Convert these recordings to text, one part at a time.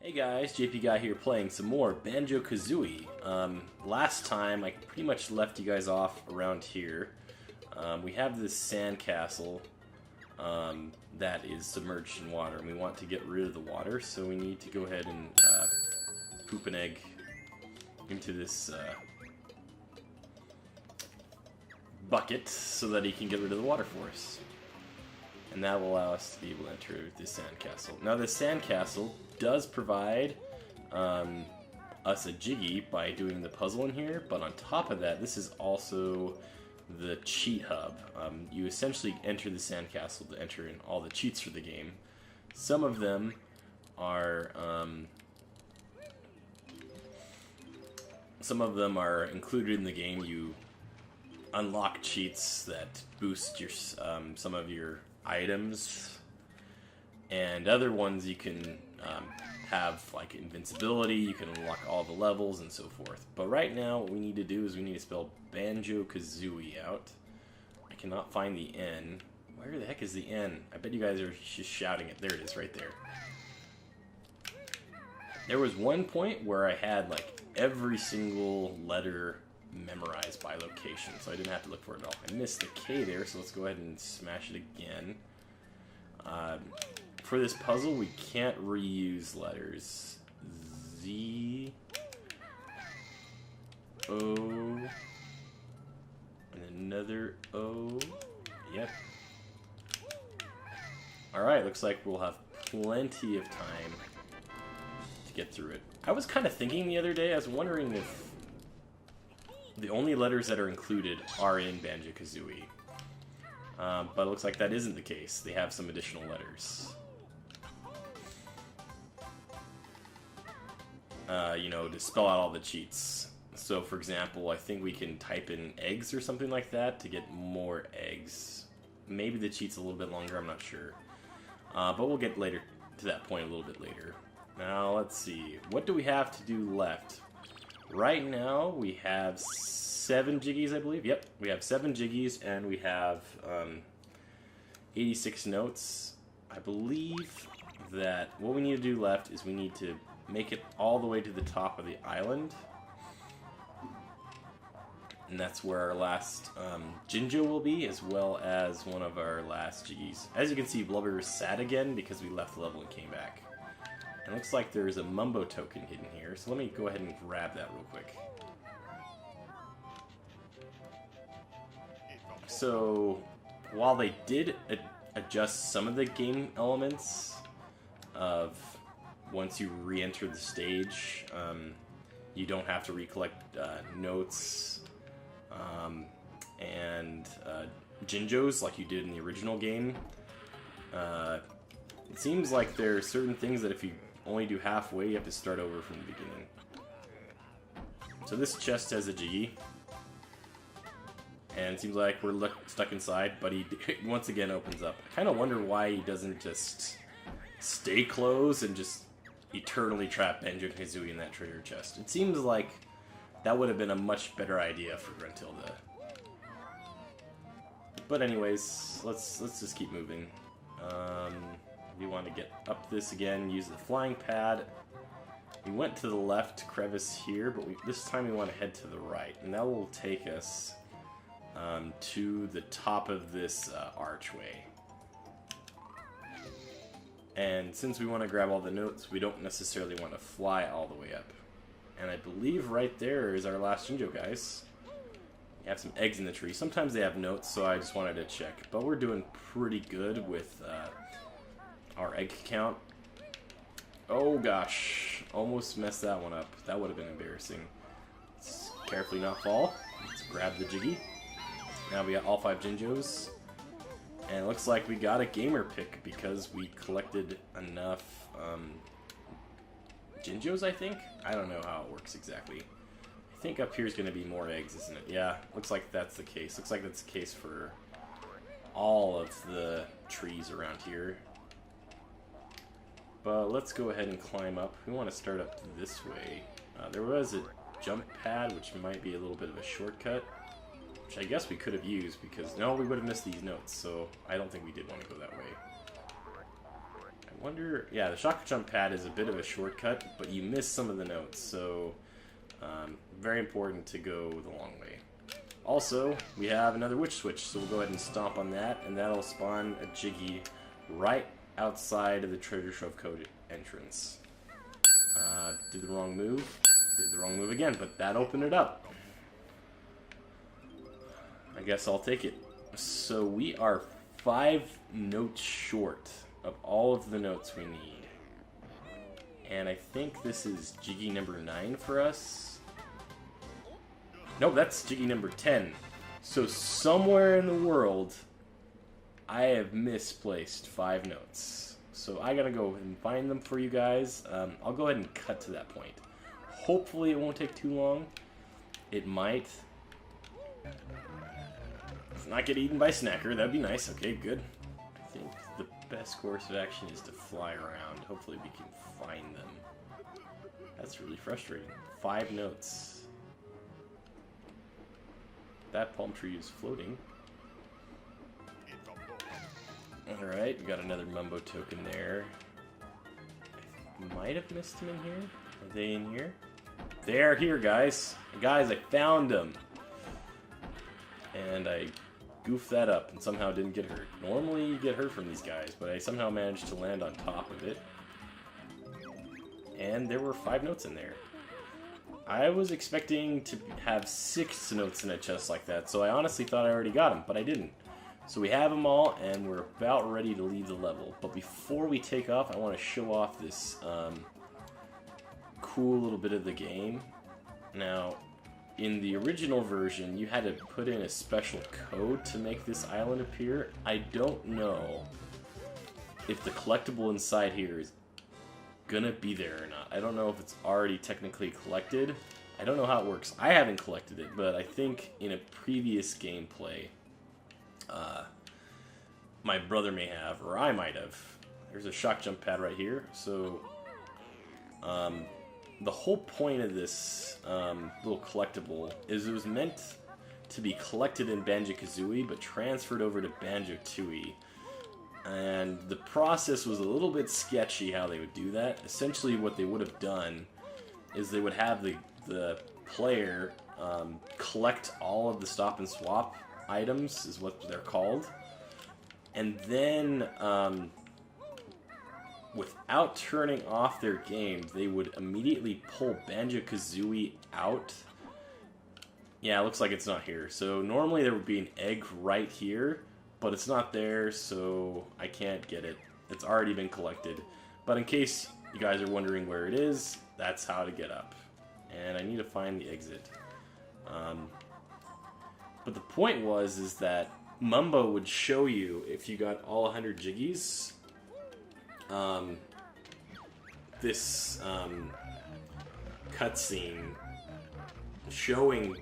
Hey guys, JP Guy here playing some more Banjo-Kazooie. Last time I pretty much left you guys off around here. We have this sand castle that is submerged in water, and we want to get rid of the water, so we need to go ahead and poop an egg into this bucket so that he can get rid of the water for us. And that will allow us to be able to enter this sand castle. Now this sand castle does provide us a Jiggy by doing the puzzle in here, but on top of that, this is also the cheat hub. You essentially enter the sand castle to enter in all the cheats for the game. Some of them are included in the game. You unlock cheats that boost your some of your items, and other ones you can have like invincibility. You can unlock all the levels and so forth. But right now what we need to do is we need to spell Banjo-Kazooie out. I cannot find the N. Where the heck is the N? I bet you guys are just shouting it. There it is, right there. There was one point where I had like every single letter memorized by location, so I didn't have to look for it at all. I missed the K there, so let's go ahead and smash it again. For this puzzle, we can't reuse letters. Z, O, and another O. Yep. Alright, looks like we'll have plenty of time to get through it. I was kind of thinking the other day, I was wondering if the only letters that are included are in Banjo-Kazooie. But it looks like that isn't the case. They have some additional letters. You know, to spell out all the cheats. So, for example, I think we can type in eggs or something like that to get more eggs. Maybe the cheat's a little bit longer, I'm not sure. But we'll get later to that point a little bit later. Now, let's see. What do we have to do left? Right now, we have 7 Jiggies, I believe. Yep, we have 7 Jiggies, and we have 86 notes. I believe that what we need to do left is we need to make it all the way to the top of the island. And that's where our last Jinjo will be, as well as one of our last Jiggies. As you can see, Blubber is sad again because we left the level and came back. It looks like there's a Mumbo token hidden here, so let me go ahead and grab that real quick. So, while they did adjust some of the game elements of once you re-enter the stage, you don't have to recollect notes and Jinjos like you did in the original game. It seems like there are certain things that if you only do halfway, you have to start over from the beginning. So this chest has a Jiggy, and it seems like we're stuck inside, but he once again opens up. I kind of wonder why he doesn't just stay closed and just eternally trap Banjo-Kazooie in that treasure chest. It seems like that would have been a much better idea for Gruntilda. But anyways, let's just keep moving. We want to get up this again, use the flying pad. We went to the left crevice here, but this time we want to head to the right, and that will take us to the top of this archway. And since we want to grab all the notes, we don't necessarily want to fly all the way up. And I believe right there is our last Jinjo, guys. We have some eggs in the tree. Sometimes they have notes, so I just wanted to check. But we're doing pretty good with our egg count. Oh gosh, almost messed that one up. That would have been embarrassing. Let's carefully not fall. Let's grab the Jiggy. Now we got all 5 Jinjos. And it looks like we got a gamer pick because we collected enough Jinjos, I think? I don't know how it works exactly. I think up here is going to be more eggs, isn't it? Yeah, looks like that's the case. Looks like that's the case for all of the trees around here. But let's go ahead and climb up. We want to start up this way. There was a jump pad, which might be a little bit of a shortcut, which I guess we could have used because, no, we would have missed these notes, so I don't think we did want to go that way. I wonder... Yeah, the shock jump pad is a bit of a shortcut, but you miss some of the notes, so... very important to go the long way. Also, we have another witch switch, so we'll go ahead and stomp on that, and that'll spawn a Jiggy right outside of the Treasure Trove Cove entrance. Did the wrong move. Did the wrong move again, but that opened it up. I guess I'll take it. So we are 5 notes short of all of the notes we need. And I think this is Jiggy number 9 for us. Nope, that's Jiggy number 10. So somewhere in the world, I have misplaced 5 notes. So I gotta go and find them for you guys. I'll go ahead and cut to that point. Hopefully it won't take too long. It might. Let's not get eaten by Snacker, that'd be nice. Okay, good. I think the best course of action is to fly around. Hopefully we can find them. That's really frustrating. 5 notes. That palm tree is floating. Alright, we got another Mumbo token there. I might have missed them in here. Are they in here? They are here, guys. Guys, I found them. And I goofed that up and somehow didn't get hurt. Normally you get hurt from these guys, but I somehow managed to land on top of it. And there were 5 notes in there. I was expecting to have 6 notes in a chest like that, so I honestly thought I already got them, but I didn't. So we have them all, and we're about ready to leave the level. But before we take off, I want to show off this cool little bit of the game. Now, in the original version, you had to put in a special code to make this island appear. I don't know if the collectible inside here is gonna be there or not. I don't know if it's already technically collected. I don't know how it works. I haven't collected it, but I think in a previous gameplay, my brother may have, or I might have. There's a shock jump pad right here. So, the whole point of this little collectible is it was meant to be collected in Banjo-Kazooie, but transferred over to Banjo-Tooie. And the process was a little bit sketchy how they would do that. Essentially what they would have done is they would have the player collect all of the stop and swap items, is what they're called. And then, without turning off their game, they would immediately pull Banjo-Kazooie out. Yeah, it looks like it's not here. So normally there would be an egg right here, but it's not there, so I can't get it. It's already been collected. But in case you guys are wondering where it is, that's how to get up. And I need to find the exit. But the point is that Mumbo would show you, if you got all 100 Jiggies, this cutscene showing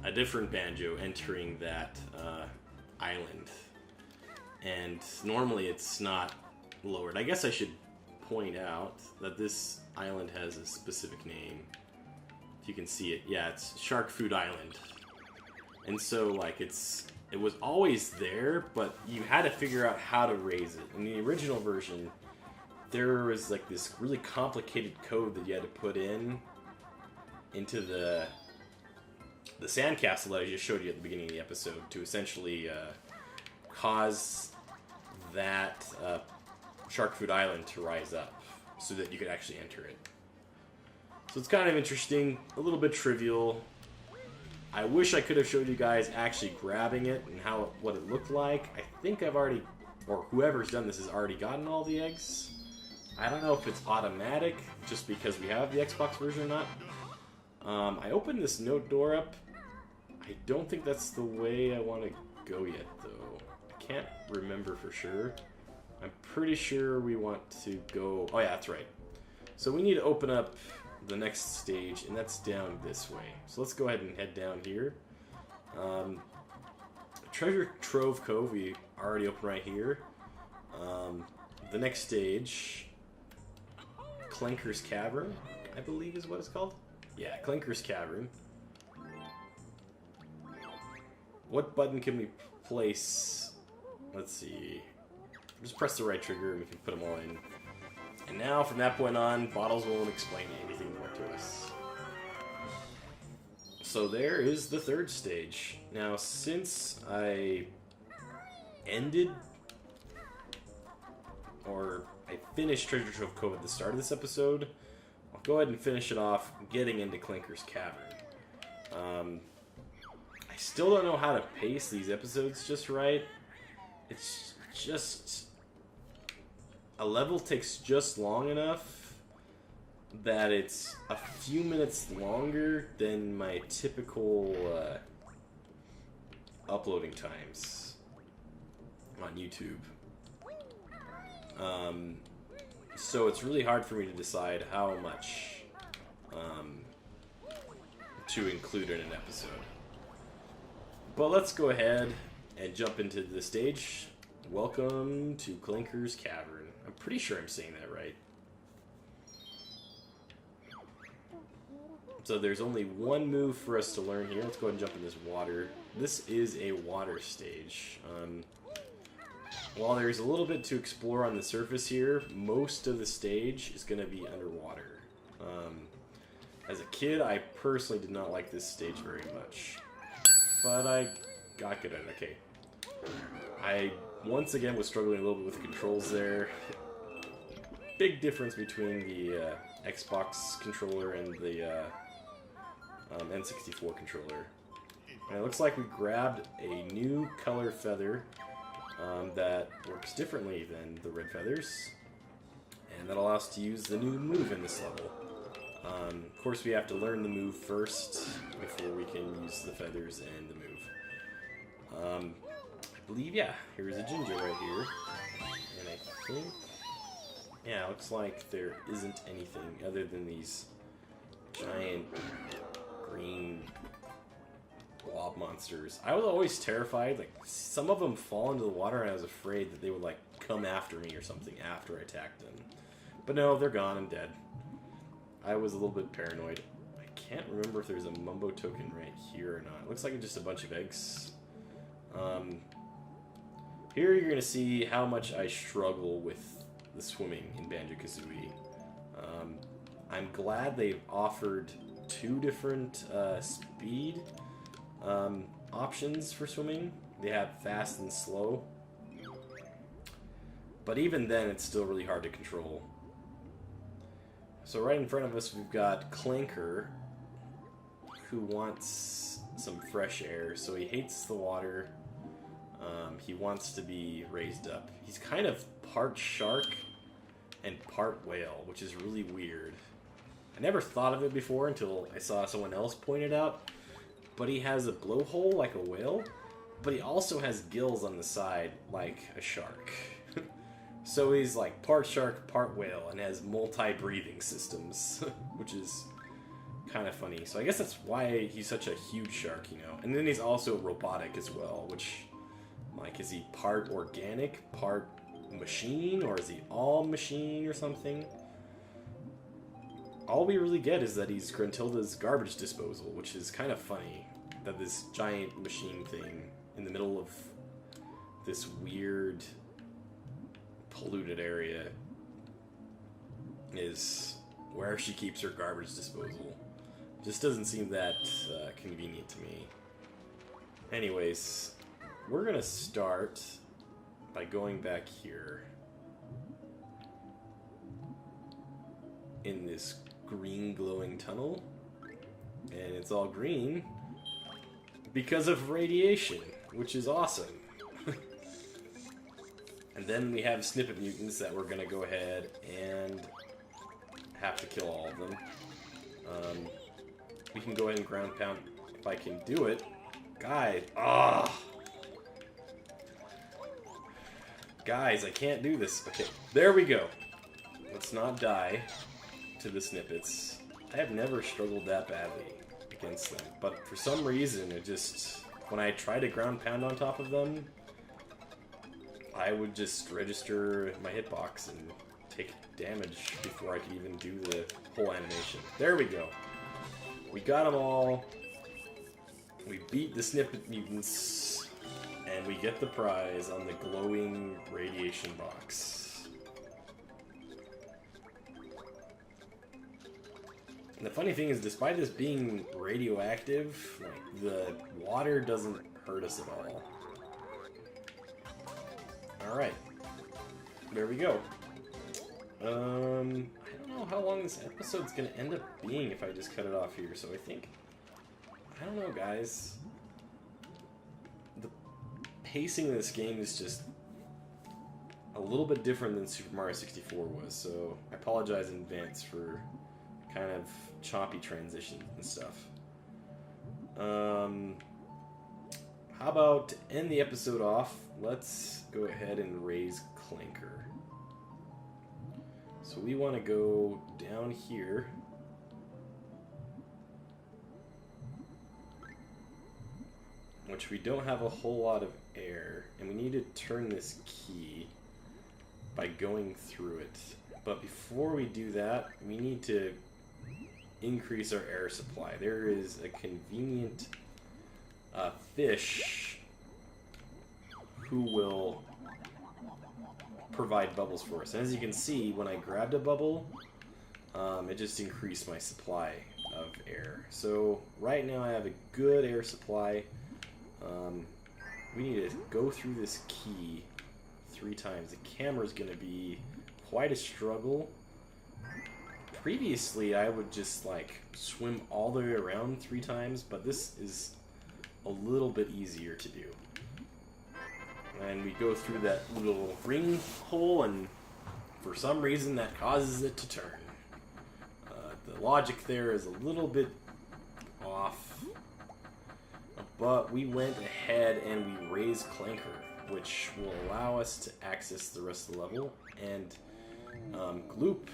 a different Banjo entering that island. And normally it's not lowered. I guess I should point out that this island has a specific name. If you can see it. Yeah, it's Shark Food Island. And so, like, it was always there, but you had to figure out how to raise it. In the original version, there was, like, this really complicated code that you had to put into the sandcastle that I just showed you at the beginning of the episode to essentially cause that Shark Food Island to rise up so that you could actually enter it. So it's kind of interesting, a little bit trivial. I wish I could have showed you guys actually grabbing it and what it looked like. I think I've already, or whoever's done this has already gotten all the eggs. I don't know if it's automatic, just because we have the Xbox version or not. I opened this note door up. I don't think that's the way I want to go yet, though. I can't remember for sure. I'm pretty sure we want to go... Oh yeah, that's right. So we need to open up the next stage, and that's down this way. So let's go ahead and head down here. Treasure Trove Cove, we already opened right here. The next stage, Clanker's Cavern, I believe is what it's called. Yeah, Clanker's Cavern. What button can we place? Let's see. Just press the right trigger and we can put them all in. And now, from that point on, bottles won't explain anything more to us. So there is the third stage. Now, since I ended, or I finished Treasure Trove Cove at the start of this episode, I'll go ahead and finish it off getting into Clanker's Cavern. I still don't know how to pace these episodes just right. It's just... a level takes just long enough that it's a few minutes longer than my typical uploading times on YouTube. So it's really hard for me to decide how much to include in an episode. But let's go ahead and jump into the stage. Welcome to Clanker's Cavern. I'm pretty sure I'm saying that right. So there's only one move for us to learn here. Let's go ahead and jump in this water. This is a water stage. While there's a little bit to explore on the surface here, most of the stage is going to be underwater. As a kid, I personally did not like this stage very much. But I got good at it. Okay. I, once again, was struggling a little bit with the controls there. Big difference between the Xbox controller and the N64 controller. And it looks like we grabbed a new color feather that works differently than the red feathers. And that allows us to use the new move in this level. Of course, we have to learn the move first before we can use the feathers and the move. I believe, yeah, here's a ginger right here. And I think, yeah, it looks like there isn't anything other than these giant green blob monsters. I was always terrified, like, some of them fall into the water and I was afraid that they would, like, come after me or something after I attacked them. But no, they're gone and dead. I was a little bit paranoid. I can't remember if there's a Mumbo token right here or not. It looks like it's just a bunch of eggs. Here you're going to see how much I struggle with the swimming in Banjo-Kazooie. I'm glad they've offered two different speed options for swimming. They have fast and slow. But even then, it's still really hard to control. So right in front of us, we've got Clanker, who wants some fresh air. So he hates the water. He wants to be raised up. He's kind of part shark and part whale, which is really weird. I never thought of it before until I saw someone else point it out. But he has a blowhole like a whale, but he also has gills on the side like a shark. So he's like part shark, part whale, and has multi-breathing systems, which is kind of funny. So I guess that's why he's such a huge shark, you know. And then he's also robotic as well, which, like, is he part organic, part machine, or is he all machine or something? All we really get is that he's Gruntilda's garbage disposal, which is kind of funny, that this giant machine thing in the middle of this weird polluted area is where she keeps her garbage disposal. Just doesn't seem that convenient to me. Anyways, we're gonna start by going back here in this green glowing tunnel, and it's all green because of radiation, which is awesome. And then we have snippet mutants that we're going to go ahead and have to kill all of them. We can go ahead and ground pound if I can do it. Guys, Guys, I can't do this. Okay, there we go. Let's not die to the snippets. I have never struggled that badly against them. But for some reason, it just... when I try to ground pound on top of them, I would just register my hitbox and take damage before I could even do the whole animation. There we go. We got them all. We beat the snippet mutants. And we get the prize on the glowing radiation box. And the funny thing is, despite this being radioactive, like, the water doesn't hurt us at all. Alright. There we go. I don't know how long this episode's gonna end up being if I just cut it off here, so I think... I don't know, guys. The pacing of this game is just a little bit different than Super Mario 64 was, so I apologize in advance for kind of choppy transitions and stuff. How about to end the episode off, let's go ahead and raise Clanker. So we want to go down here. Which we don't have a whole lot of air, and we need to turn this key by going through it. But before we do that, we need to increase our air supply. There is a convenient fish who will provide bubbles for us. And as you can see, when I grabbed a bubble, it just increased my supply of air. So right now I have a good air supply. We need to go through this key 3 times. The camera's going to be quite a struggle. Previously, I would just like swim all the way around 3 times, but this is a little bit easier to do. And we go through that little ring hole, and for some reason that causes it to turn. The logic there is a little bit off, but we went ahead and we raised Clanker, which will allow us to access the rest of the level. And Gloop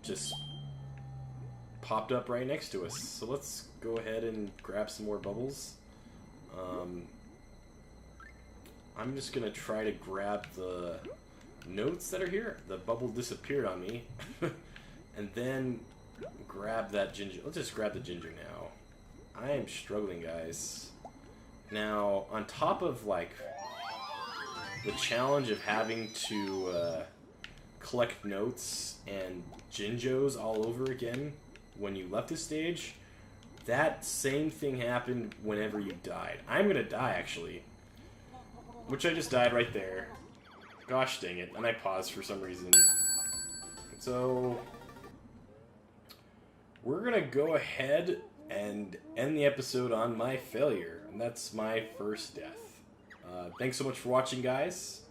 just popped up right next to us. So let's go ahead and grab some more bubbles. I'm just going to try to grab the notes that are here. The bubble disappeared on me. And then grab that ginger. Let's just grab the ginger now. I am struggling, guys. Now, on top of, like, the challenge of having to collect notes and Jinjos all over again when you left the stage, that same thing happened whenever you died. I'm gonna die, actually. Which I just died right there. Gosh dang it. And I paused for some reason. So, we're gonna go ahead and end the episode on my failure. And that's my first death. Thanks so much for watching, guys.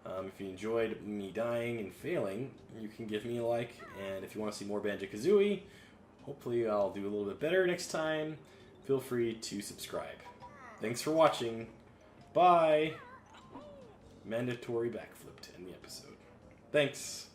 If you enjoyed me dying and failing, you can give me a like. And if you want to see more Banjo-Kazooie, hopefully I'll do a little bit better next time. Feel free to subscribe. Thanks for watching. Bye. Mandatory backflip to end the episode. Thanks.